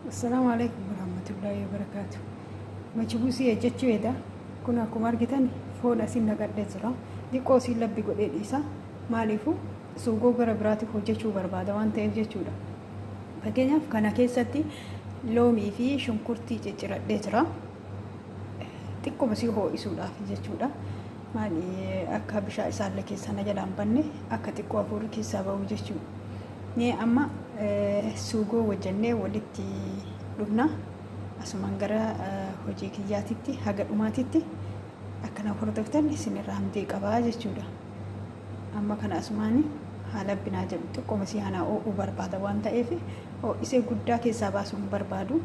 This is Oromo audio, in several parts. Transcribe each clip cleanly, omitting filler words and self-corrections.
Assalamu alaikum warahmatullahi wabarakatuh. Machibusi jechuudha. Kun akkuma argitan foon asin naqadhee jira. Diqoo si labbi godhee dhiisa. Maaliifuu suugoo gara biraatiif hojjechuu barbaada waan ta'eef jechuudha. Fakkeenyaaf kana keessatti loomii fi shunkurtii cicciradhee jira. Xiqquma si ho'isuudhaaf jechuudha. Maali akka bishaan isaallee keessa na jalaan banne akka xiqqoo afurii keessaa ba'u jechuudha. Ni amma suugoo wajjannee walitti dhufna asumaan gara hojii kiyyaatitti haga dhumaatitti akkana hordoftan isinirraa hamdee qabaa jechuudha. Amma kana asumaan haala binaa jedhu xiqqoo masii hanaa oo'uu barbaada waan ta'eef isee guddaa keessaa baasuun barbaadu.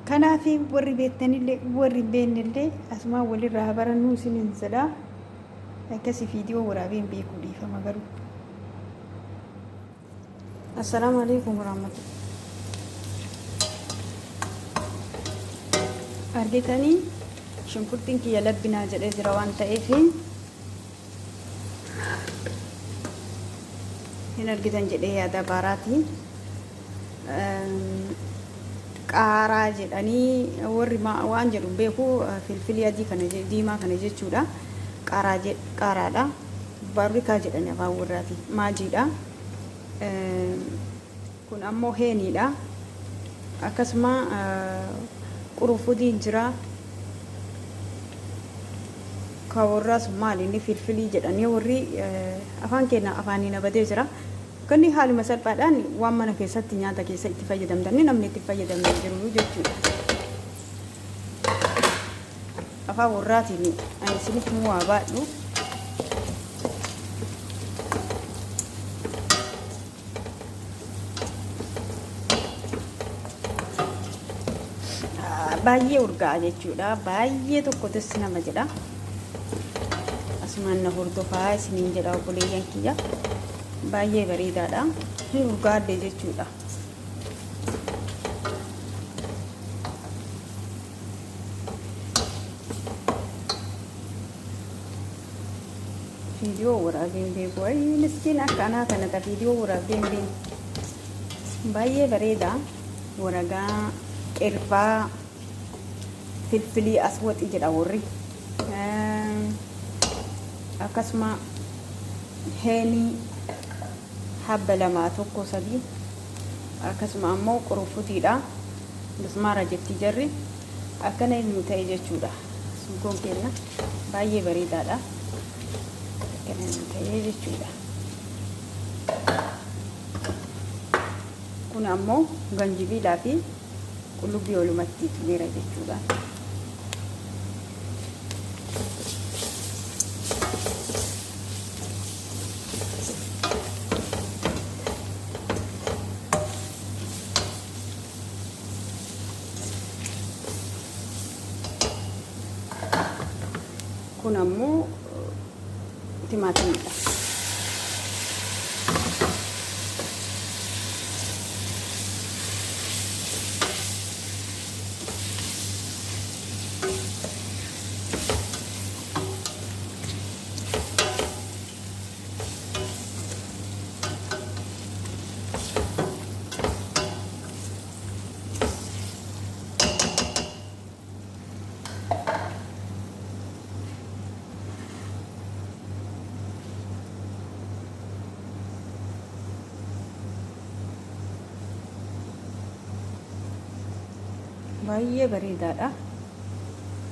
Kanaaf warri beektanillee warri beeknillee asumaan walirraa barannuu isiniin jedha. Akkasii viidiyoo waraabeen beekuu dhiifama garuu. Assalamu alaikum warahmatullahi. Argitanii shunkurtiin kiyya labbinaa jedhee jira waan ta'eef hin argitan jedhee yaada baaraati. Qaaraa jedhanii warri waan jedhu beeku filfilii adii kana diimaa kana jechuudha. Qaaraadha. Baarbikaa jedhanii afaan warraati. Maajiidha. Kun ammoo heeniidha. Akkasuma qurufudiin jira. Kawarraas maali inni filfilii jedhanii warri afaan keenya afaanii nabatee jira. Kanni haaluma salphaadhaan waan mana keessatti nyaata keessa itti fayyadamtan namni itti fayyadamee jiru jechuudha. Afaan warraatiin isiniif waa baadhu. Baay'ee urgaa jechuudha. Baay'ee tokkotis nama jedha. Asumaan na hordofaa isiniin jedha obboleeyyan kiyya. Baay'ee bareedaadha. Hin urgaadde jechuudha. Viidiyoo waraabeen beeku. Miskiin akkanaa kanata viidiyoo waraabeen beeku. Baay'ee bareeda. Waragaa qirfaa filfilii aswaxii jedha warri. Akkasuma heenii habba lamaa tokko sadii. Akkasuma ammoo qurufutiidha. Bismaara jetti jarri. Akkana inni ta'e jechuudha. Suugoon keenya baay'ee bareedaadha. Akkana inni ta'e jechuudha. Kun ammoo ganjibilaa fi qullubbii walumatti tumeera jechuudha. Kun ammoo timaatimiidha. Baay'ee bareedaadha.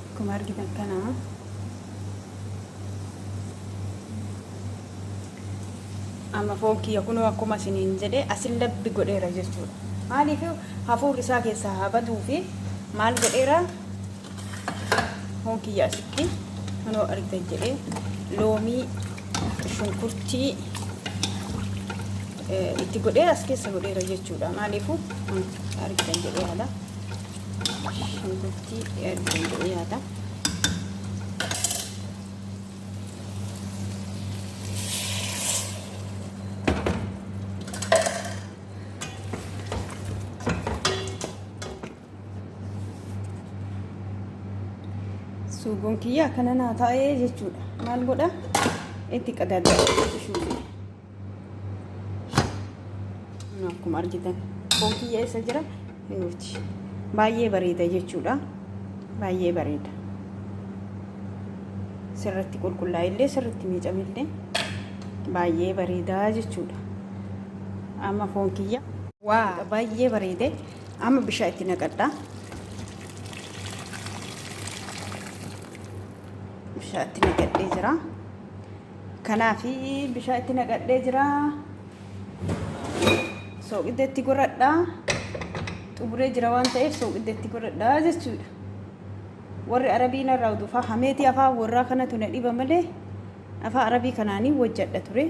Akkuma argitan kana amma foon kiyya kunoo akkuma isiniin jedhe asin labbi godheera jechuudha. Maaliif hafuurri isaa keessaa habatuu fi maal godheera foon kiyya asitti kunoo argitan jedhee loomii shunkurtii itti godheera as keessa godheera jechuudha. Maaliif argitan jedhee haala shunkurtii argitan jedhee yaada. Suugoon kiyya kana naa taa'ee jechuudha. Maal godha? Itti qadaaddaa jechuudha. Akkuma argitan foon kiyya isa jira. nuti baay'ee bareeda jechuudha. Baay'ee bareeda. Sirriitti qulqullaa'illee sirriitti miicamillee baay'ee bareedaa jechuudha. Amma foon kiyya waa baay'ee bareede. Amma bishaan itti naqadha. Bishaan itti naqadhee jira. Kanaafi bishaan itti naqadhee jira. Soogiddeetti godhadha. Xuburee jira waan ta'eef soogiddeetti godhadha jechuudha. Warri Arabiin irraa udufa hameetii afaan warraa kanatu na dhiba malee afaan Arabii kanaanii hojjedha ture.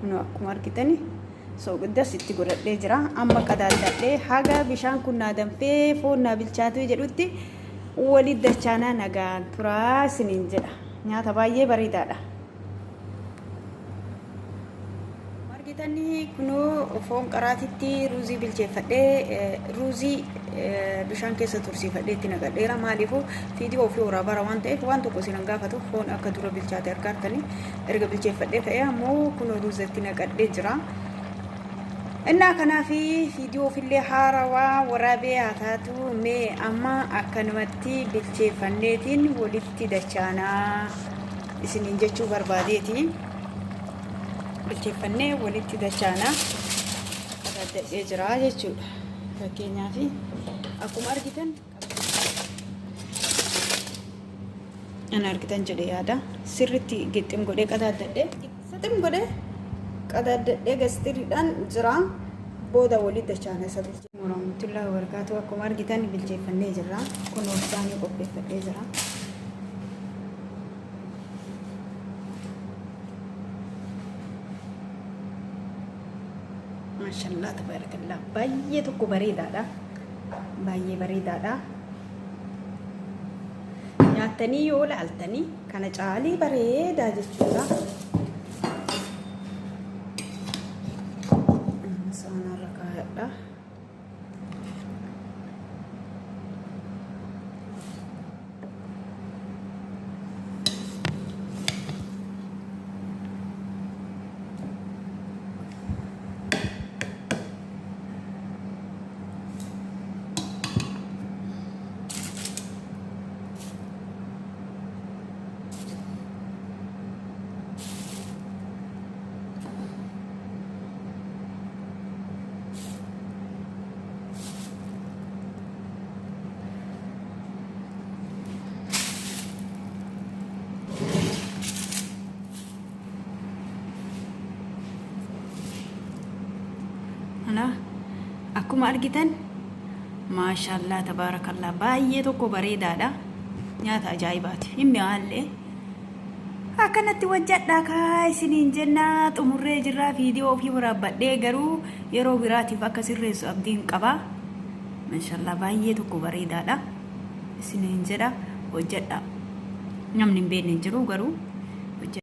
Nu akkuma argitani soogiddas itti godhadhee jira. Amma qadaadadhee haga bishaan kun naa danfee foon naa bilchaatu jedhutti walitti dachaanaa nagaan turaa isiniin jedha. Nyaata baay'ee bareedaadha. Argitanii kunoo foon qaraatitti ruuzii bilcheeffadhee ruuzii bishaan keessa tursiifadhee itti naqadheera. Maaliifuu fiidiyoo ofii waraabara waan ta'eef waan tokko isin gaafatu foon akka dura bilchaate argattanii erga bilcheeffadhee ta'ee ammoo kunoo ruuzii itti naqadhee jira. Innaa kanaafi fiidiyoo ofillee haarawaa waraabee haa taatu mee amma akkanumatti bilcheeffanneetiin walitti dachaanaa isiniin jechuu barbaadeeti. Bilcheeffannee walitti dachaanaa qadaadadhee jira jechuudha. Fakkeenyaaf akkuma argitan ana argitan jedhee yaada sirriitti gixxim godhee qadaadadhee saxim godhee qadaadadhee gastiriidhaan jira. Booda walitti dachaanaa isa bilcheeffannee warahmatullahi wabarakaatu. Akkuma argitan bilcheeffannee jira. Kunoo isaanii qopheeffadhee jira. Mashallah tabarakallah baay'ee tokko bareedaadha. Baay'ee bareedaadha. Nyaatanii yoo laaltanii kana caalii bareedaa jechuudha. Saanarra kaa'adha. Akkuma argitan maashaallah tabarakallah baay'ee tokko bareedaadha. Nyaata ajaa'ibaati. Himmi haallee akkanatti hojjedhaa kaa isiniin jenna. Xumurree jirra. Fiidiyoo ofii waraabadhee garuu yeroo biraatiif akka sirreessu abdiin qaba. Maashaallah baay'ee tokko bareedaadha. Isiniin jedha hojjedhaa. Namni hin beekne jiru garuu